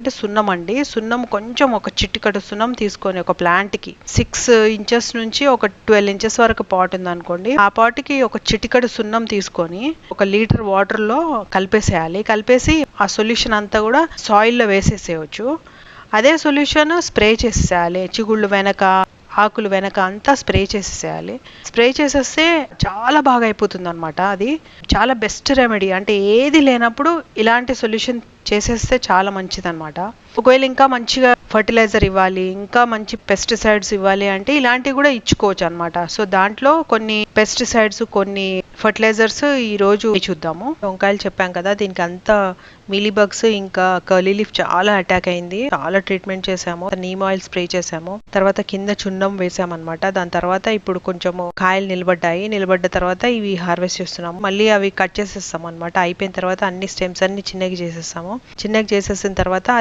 అంటే సున్నం అండి. సున్నం కొంచెం ఒక చిటికెడు సున్నం తీసుకొని ఒక ప్లాంట్‌కి 6 ఇంచెస్ నుంచి ఒక 12 ఇంచెస్ వరకు పాట్ ఉందనుకోండి. ఆ పాట్‌కి ఒక చిటికెడు సున్నం తీసుకొని 1 లీటర్ వాటర్‌లో కలిపేసేయాలి. కలిపేసి ఆ సొల్యూషన్ అంతా కూడా సాయిల్‌లో వేసేసేయొచ్చు. అదే సొల్యూషన్ స్ప్రే చేసేసేయాలి. చిగుళ్ళు వెనక, ఆకులు వెనక అంతా స్ప్రే చేసేసేయాలి. స్ప్రే చేసేస్తే చాలా బాగా అయిపోతుందన్నమాట. అది చాలా బెస్ట్ రెమెడీ. అంటే ఏది లేనప్పుడు ఇలాంటి సొల్యూషన్ చేసేస్తే చాలా మంచిదన్నమాట. ఒకవేళ ఇంకా మంచిగా ఫర్టిలైజర్ ఇవ్వాలి, ఇంకా మంచి పెస్టిసైడ్స్ ఇవ్వాలి అంటే ఇలాంటివి కూడా ఇచ్చుకోవచ్చు అనమాట. సో దాంట్లో కొన్ని పెస్టిసైడ్స్, కొన్ని ఫర్టిలైజర్స్ ఈ రోజు చూద్దాము. వంకాయలు చెప్పాం కదా, దీనికి అంతా మీలీ బగ్స్ ఇంకా కర్లీ లీఫ్ చాలా అటాక్ అయింది. చాలా ట్రీట్మెంట్ చేసాము, నీమ్ ఆయిల్ స్ప్రే చేసాము, తర్వాత కింద చున్నం వేసామన్నమాట. దాని తర్వాత ఇప్పుడు కొంచెము కాయలు నిలబడ్డాయి. నిలబడ్డ తర్వాత ఇవి హార్వెస్ట్ చేస్తున్నాము. మళ్ళీ అవి కట్ చేసేస్తాం అనమాట. అయిపోయిన తర్వాత అన్ని స్టెమ్స్ అన్ని చిన్నగా చేసేస్తాము. చిన్నగా చేసేసిన తర్వాత అది